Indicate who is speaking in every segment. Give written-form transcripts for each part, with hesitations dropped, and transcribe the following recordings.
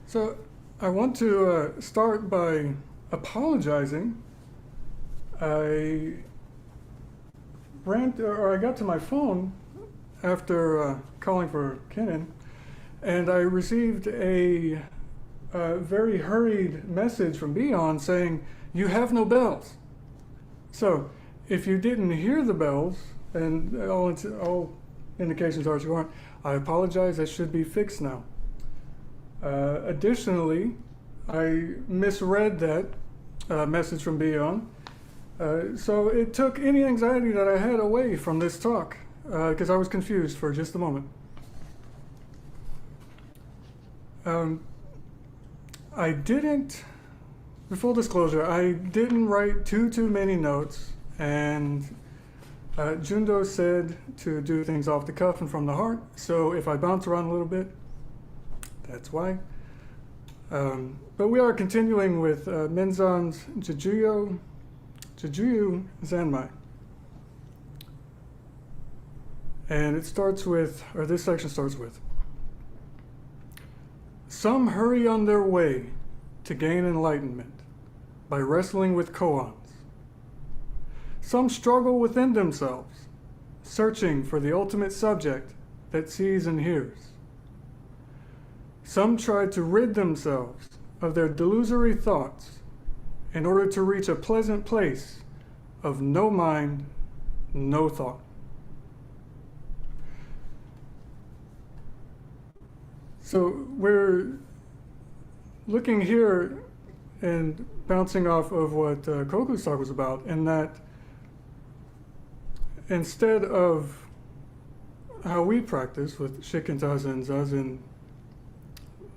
Speaker 1: So I want to start by apologizing. I I got to my phone after calling for Kenan, and I received a very hurried message from Beyond saying, "You have no bells." So if you didn't hear the bells, and all indications are you aren't, I apologize. That should be fixed now. Additionally, I misread that message from Beyond. So it took any anxiety that I had away from this talk, because I was confused for just a moment. I didn't, full disclosure, I didn't write too many notes, and Jundo said to do things off the cuff and from the heart, so if I bounce around a little bit, that's why. But we are continuing with Menzan's Jijuyu-zanmai. And it starts with, or this section starts with, some hurry on their way to gain enlightenment by wrestling with koans. Some struggle within themselves, searching for the ultimate subject that sees and hears. Some try to rid themselves of their delusory thoughts in order to reach a pleasant place of no mind, no thought. So we're looking here and bouncing off of what Koku's talk was about, in that instead of how we practice with shikken zazen, zazen,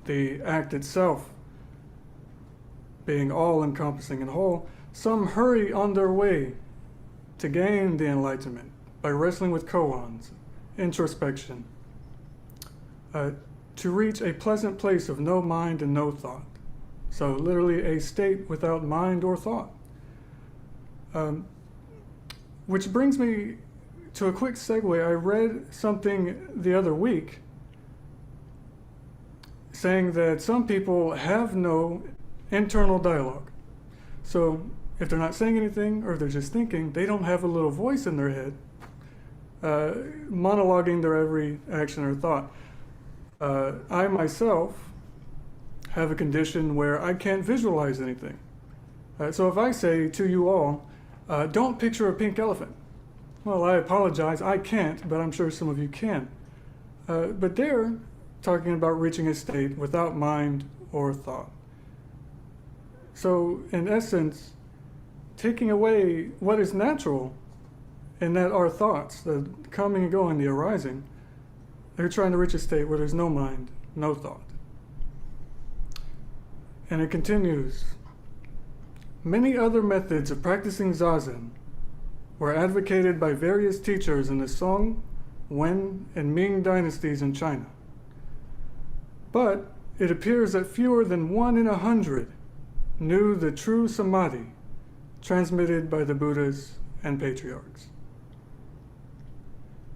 Speaker 1: the act itself being all-encompassing and whole, some hurry on their way to gain the enlightenment by wrestling with koans, introspection, to reach a pleasant place of no mind and no thought. So literally a state without mind or thought. Which brings me to a quick segue. I read something the other week saying that some people have no internal dialogue. So if they're not saying anything, or if they're just thinking, they don't have a little voice in their head monologuing their every action or thought. I myself have a condition where I can't visualize anything. So if I say to you all, don't picture a pink elephant. Well, I apologize, I can't, but I'm sure some of you can. But they're talking about reaching a state without mind or thought. So in essence, taking away what is natural, and that are thoughts, the coming and going, the arising, they're trying to reach a state where there's no mind, no thought. And it continues. Many other methods of practicing zazen were advocated by various teachers in the Song, Yuan, and Ming dynasties in China. But it appears that fewer than 1 in 100 knew the true samadhi transmitted by the Buddhas and Patriarchs.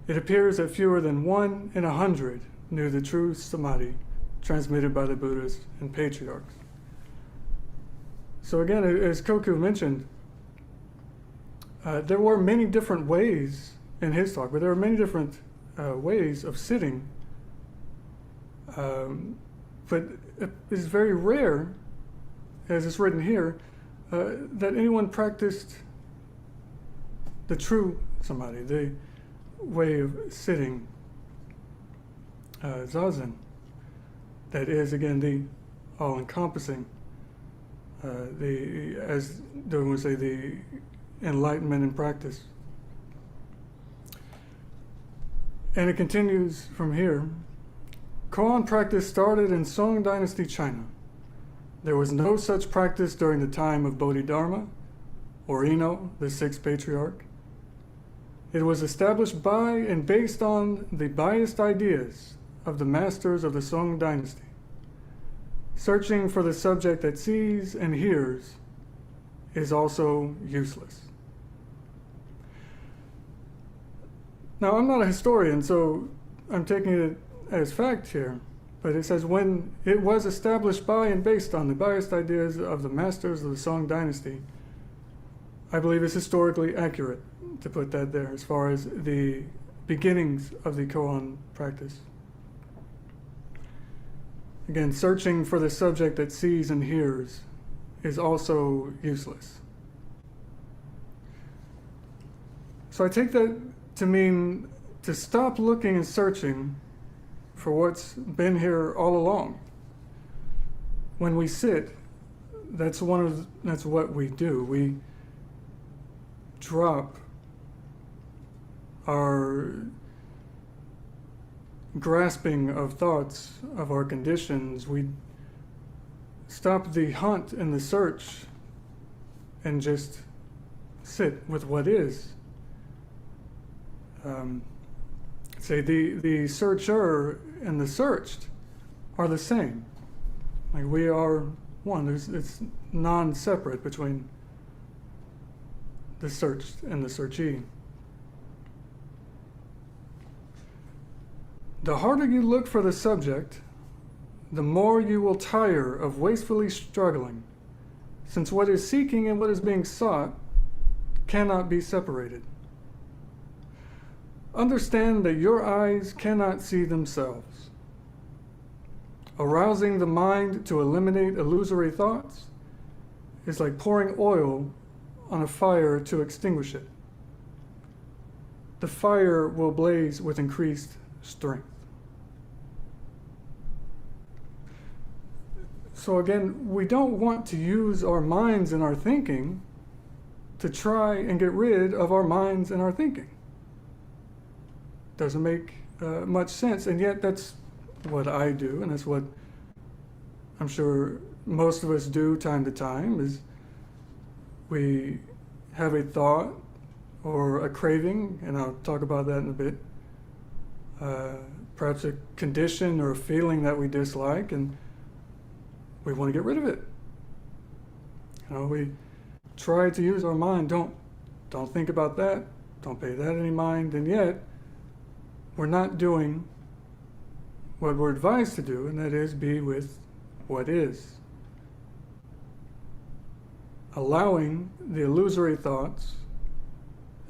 Speaker 1: It appears that fewer than 1 in 100 knew the true samadhi transmitted by the Buddhas and Patriarchs. So again, as Koku mentioned, there were many different ways in his talk, but there are many different ways of sitting. But it's very rare, as it's written here, that anyone practiced the true samadhi, the way of sitting zazen. That is, again, the all-encompassing, as Dogen would say, the enlightenment in practice. And it continues from here. Koan practice started in Song Dynasty, China. There was no such practice during the time of Bodhidharma or Ino, the Sixth Patriarch. It was established by and based on the biased ideas of the masters of the Song Dynasty, searching for the subject that sees and hears is also useless. Now, I'm not a historian, so I'm taking it as fact here, But it says, when it was established by and based on the biased ideas of the masters of the Song dynasty, I believe it's historically accurate to put that there as far as the beginnings of the koan practice. Again, searching for the subject that sees and hears is also useless. So I take that to mean to stop looking and searching for what's been here all along. When we sit, that's what we do. We drop our grasping of thoughts, of our conditions. We stop the hunt and the search and just sit with what is. Say the searcher and the searched are the same. Like, we are one. It's non-separate between the searched and the searchee. The harder you look for the subject, the more you will tire of wastefully struggling, since what is seeking and what is being sought cannot be separated. Understand that your eyes cannot see themselves. Arousing the mind to eliminate illusory thoughts is like pouring oil on a fire to extinguish it. The fire will blaze with increased strength. So again, we don't want to use our minds and our thinking to try and get rid of our minds and our thinking. Doesn't make much sense, and yet that's what I do, and that's what I'm sure most of us do time to time, is we have a thought or a craving, and I'll talk about that in a bit, perhaps a condition or a feeling that we dislike, and we want to get rid of it. We try to use our mind. Don't think about that. Don't pay that any mind, and yet we're not doing what we're advised to do, and that is be with what is. Allowing the illusory thoughts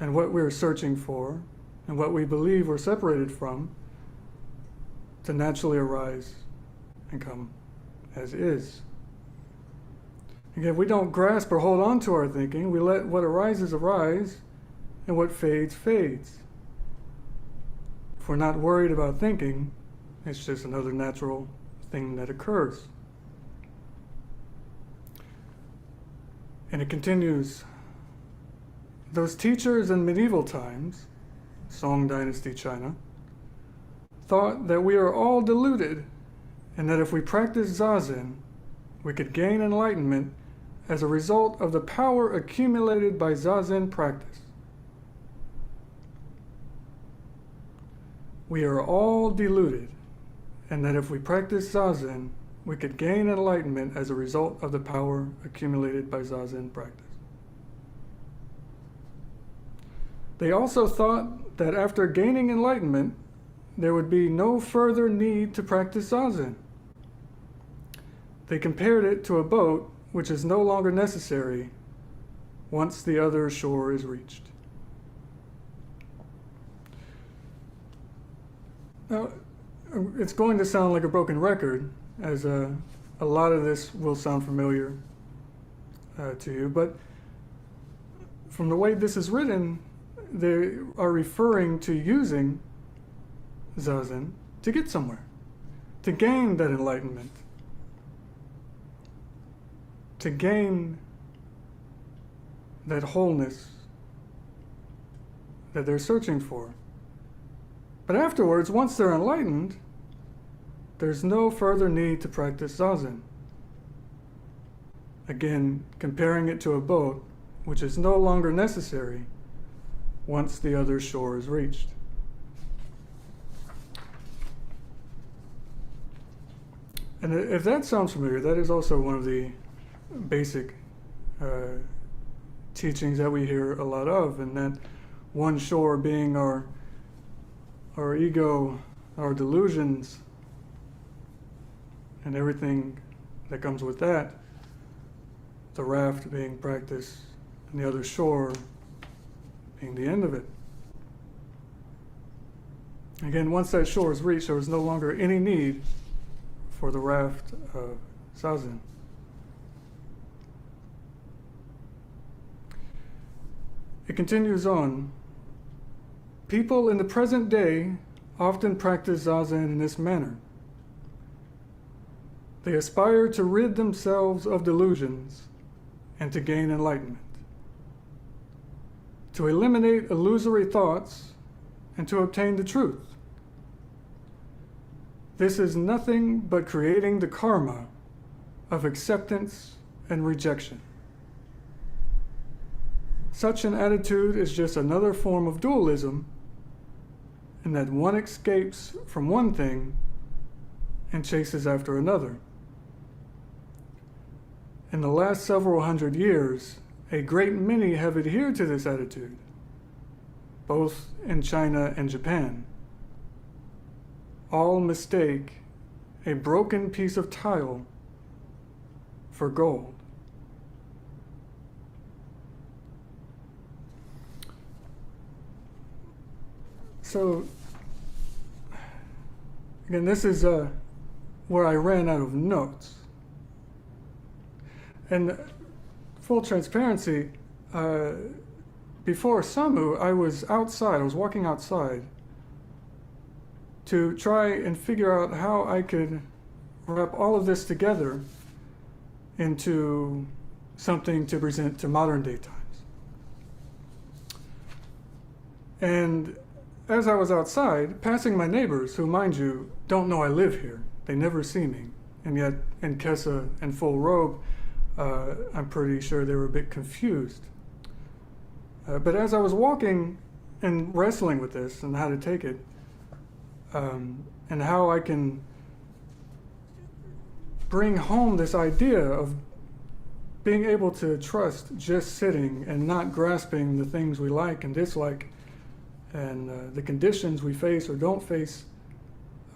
Speaker 1: and what we're searching for and what we believe we're separated from to naturally arise and come as is. Again, we don't grasp or hold on to our thinking. We let what arises arise, and what fades fades. If we're not worried about thinking, it's just another natural thing that occurs. And it continues. Those teachers in medieval times, Song dynasty China, thought that we are all deluded, and that if we practice zazen, we could gain enlightenment as a result of the power accumulated by zazen practice. We are all deluded, and that if we practice zazen, we could gain enlightenment as a result of the power accumulated by zazen practice. They also thought that after gaining enlightenment, there would be no further need to practice zazen. They compared it to a boat which is no longer necessary once the other shore is reached. Now, it's going to sound like a broken record, as a lot of this will sound familiar to you, but from the way this is written, they are referring to using zazen to get somewhere, to gain that enlightenment, to gain that wholeness that they're searching for. But afterwards, once they're enlightened, there's no further need to practice zazen. Again, comparing it to a boat, which is no longer necessary once the other shore is reached. And if that sounds familiar, that is also one of the basic teachings that we hear a lot of, and that one shore being our ego, our delusions, and everything that comes with that, the raft being practiced and the other shore being the end of it. Again, once that shore is reached, there was no longer any need for the raft of zazen. It continues on. People in the present day often practice zazen in this manner. They aspire to rid themselves of delusions and to gain enlightenment, to eliminate illusory thoughts and to obtain the truth. This is nothing but creating the karma of acceptance and rejection. Such an attitude is just another form of dualism, in that one escapes from one thing and chases after another. In the last several hundred years, a great many have adhered to this attitude, both in China and Japan. All mistake a broken piece of tile for gold. So, again, this is where I ran out of notes. And full transparency, before Samu, I was outside, I was walking outside to try and figure out how I could wrap all of this together into something to present to modern day times. And as I was outside, passing my neighbors, who, mind you, don't know I live here, they never see me, and yet in kesa and full robe, I'm pretty sure they were a bit confused. But as I was walking and wrestling with this and how to take it, and how I can bring home this idea of being able to trust just sitting and not grasping the things we like and dislike and the conditions we face or don't face,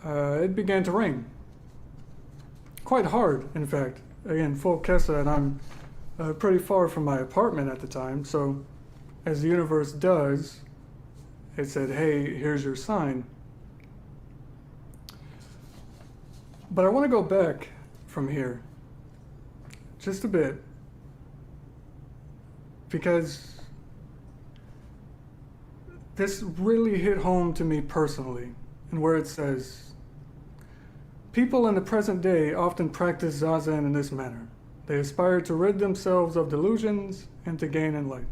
Speaker 1: it began to rain. Quite hard, in fact. Again, full kesa, and I'm pretty far from my apartment at the time, so as the universe does, it said, hey, here's your sign. But I want to go back from here just a bit, because this really hit home to me personally, and where it says, people in the present day often practice zazen in this manner. They aspire to rid themselves of delusions and to gain enlightenment,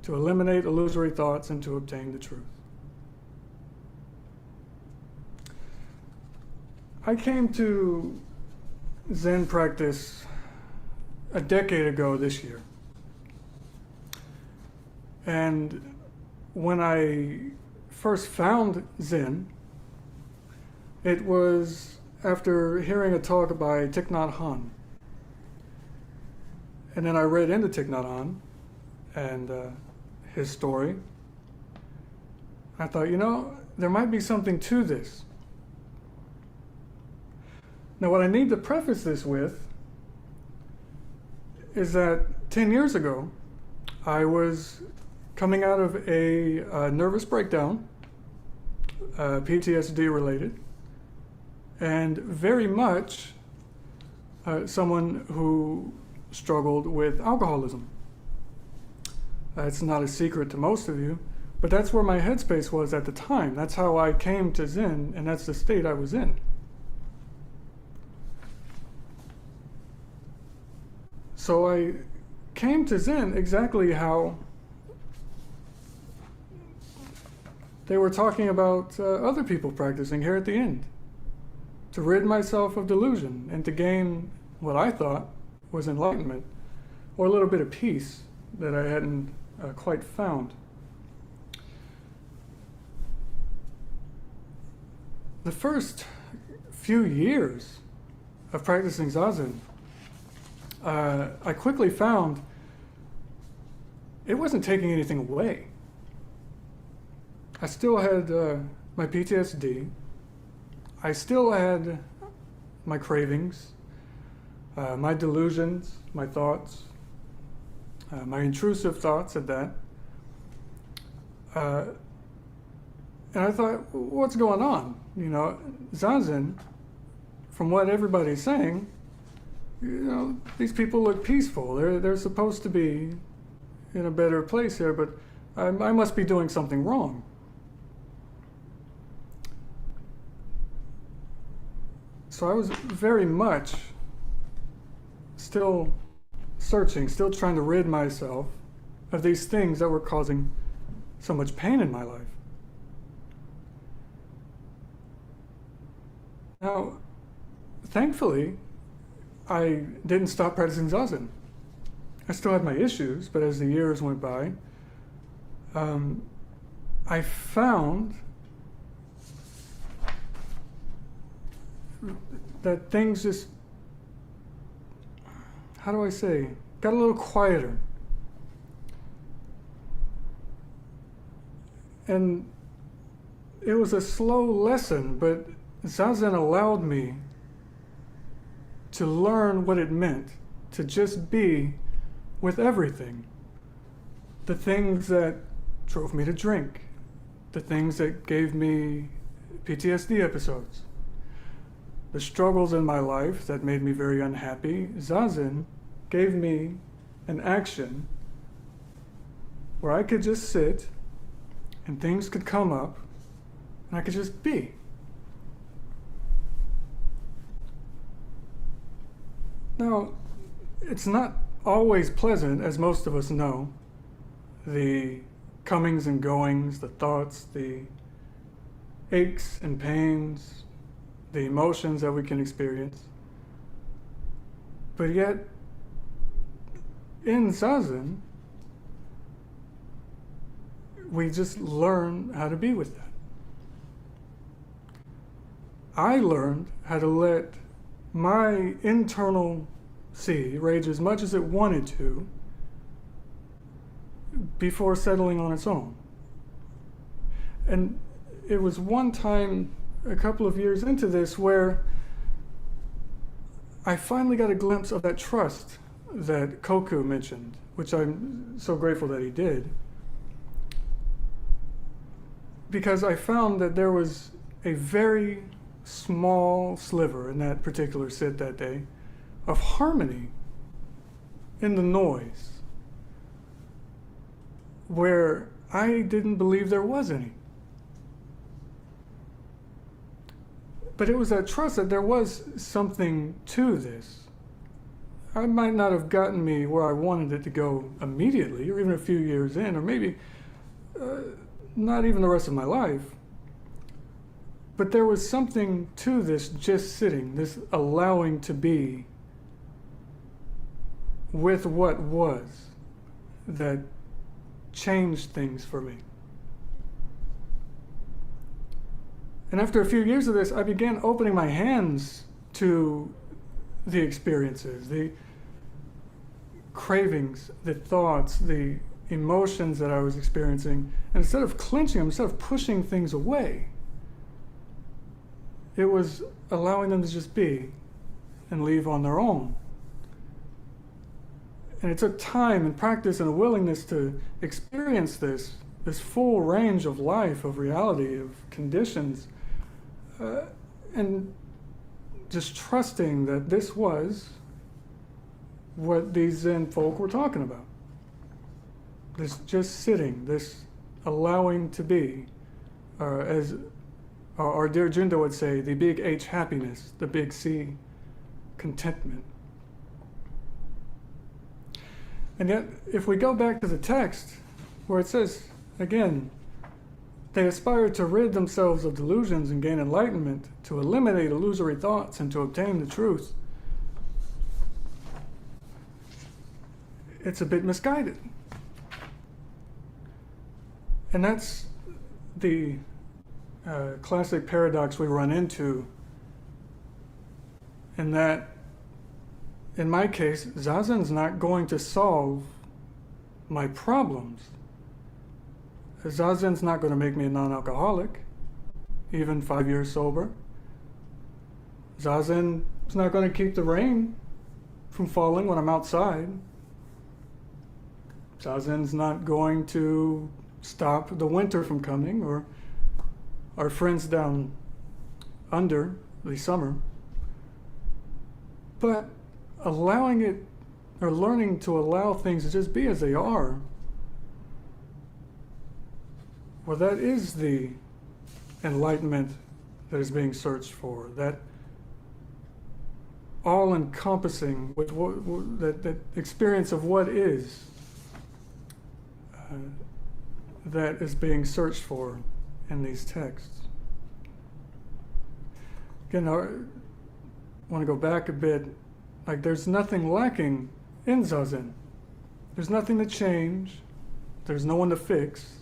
Speaker 1: to eliminate illusory thoughts and to obtain the truth. I came to Zen practice a decade ago this year. And when I first found Zen, it was after hearing a talk by Thich Nhat Hanh. And then I read into Thich Nhat Hanh and his story. I thought, there might be something to this. Now, what I need to preface this with is that 10 years ago, I was coming out of a nervous breakdown, PTSD related, and very much someone who struggled with alcoholism. It's not a secret to most of you, but that's where my headspace was at the time. That's how I came to Zen, and that's the state I was in. So I came to Zen exactly how they were talking about other people practicing here at the end. To rid myself of delusion and to gain what I thought was enlightenment, or a little bit of peace that I hadn't quite found. The first few years of practicing zazen, I quickly found it wasn't taking anything away. I still had my PTSD. I still had my cravings, my delusions, my thoughts, my intrusive thoughts at that. And I thought, what's going on? You know, zazen, from what everybody's saying, you know, these people look peaceful. They're supposed to be in a better place here, but I must be doing something wrong. So I was very much still searching, still trying to rid myself of these things that were causing so much pain in my life. Now, thankfully, I didn't stop practicing zazen. I still had my issues, but as the years went by, I found that things just, how do I say, got a little quieter. And it was a slow lesson, but zazen allowed me to learn what it meant to just be with everything. The things that drove me to drink, the things that gave me PTSD episodes, the struggles in my life that made me very unhappy. Zazen gave me an action where I could just sit and things could come up and I could just be. Now, it's not always pleasant, as most of us know, the comings and goings, the thoughts, the aches and pains, the emotions that we can experience. But yet, in zazen, we just learn how to be with that. I learned how to let my internal sea rage as much as it wanted to before settling on its own. And it was one time a couple of years into this where I finally got a glimpse of that trust that Koku mentioned, which I'm so grateful that he did, because I found that there was a very small sliver in that particular sit that day of harmony in the noise where I didn't believe there was any. But it was that trust that there was something to this. I might not have gotten me where I wanted it to go immediately, or even a few years in, or maybe not even the rest of my life. But there was something to this just sitting, this allowing to be with what was, that changed things for me. And after a few years of this, I began opening my hands to the experiences, the cravings, the thoughts, the emotions that I was experiencing. And instead of clenching them, instead of pushing things away, it was allowing them to just be and leave on their own. And it took time and practice and a willingness to experience this full range of life, of reality, of conditions, and just trusting that this was what these Zen folk were talking about. This just sitting, this allowing to be, as our dear Jundo would say, the big H happiness, the big C contentment. And yet, if we go back to the text, where it says, again, they aspire to rid themselves of delusions and gain enlightenment, to eliminate illusory thoughts and to obtain the truth, it's a bit misguided. And that's the classic paradox we run into, in that, in my case, zazen's not going to solve my problems. Zazen's not going to make me a non-alcoholic, even 5 years sober. Zazen is not going to keep the rain from falling when I'm outside. Zazen's not going to stop the winter from coming, or our friends down under the summer. But allowing it, or learning to allow things to just be as they are, well, that is the enlightenment that is being searched for. That all-encompassing, with that experience of what is, that is being searched for in these texts. Again, I want to go back a bit. Like, there's nothing lacking in zazen. There's nothing to change. There's no one to fix.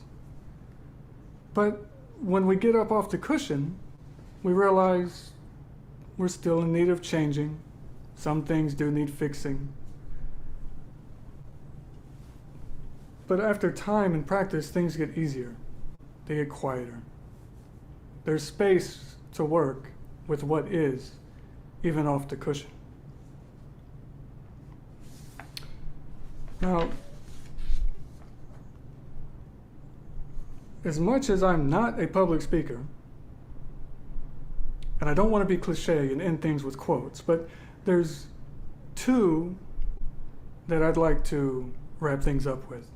Speaker 1: But when we get up off the cushion, we realize we're still in need of changing. Some things do need fixing. But after time and practice, things get easier. They get quieter. There's space to work with what is, even off the cushion. Now, as much as I'm not a public speaker, and I don't want to be cliche and end things with quotes, but there's two that I'd like to wrap things up with.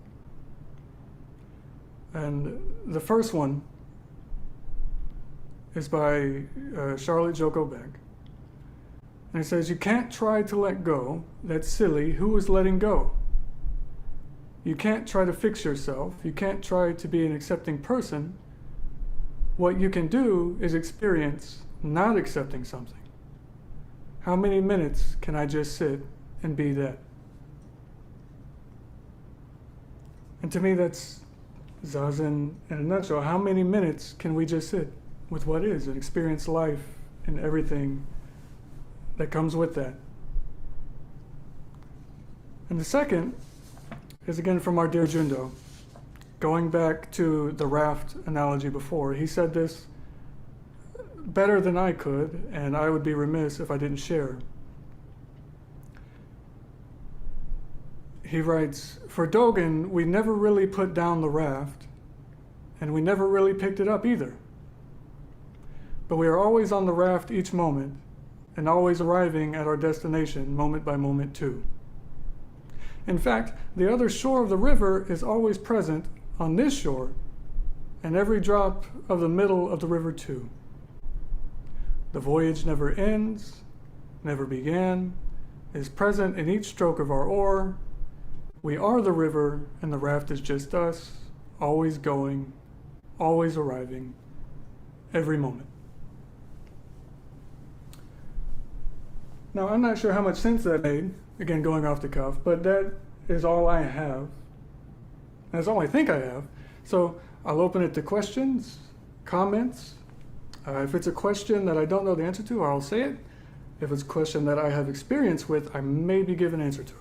Speaker 1: And the first one is by Charlotte Joko Beck. And it says, "You can't try to let go. That's silly. Who is letting go? You can't try to fix yourself. You can't try to be an accepting person. What you can do is experience not accepting something. How many minutes can I just sit and be that?" And to me, that's zazen in a nutshell. How many minutes can we just sit with what is and experience life and everything that comes with that? And the second is again from our dear Jundo. Going back to the raft analogy before, he said this better than I could, and I would be remiss if I didn't share. He writes, "For Dogen, we never really put down the raft, and we never really picked it up either. But we are always on the raft each moment, and always arriving at our destination moment by moment too. In fact, the other shore of the river is always present on this shore, and every drop of the middle of the river too. The voyage never ends, never began, is present in each stroke of our oar. We are the river, and the raft is just us, always going, always arriving, every moment." Now, I'm not sure how much sense that made, again, going off the cuff, but that is all I have. That's all I think I have. So I'll open it to questions, comments. If it's a question that I don't know the answer to, I'll say it. If it's a question that I have experience with, I may be given an answer to it.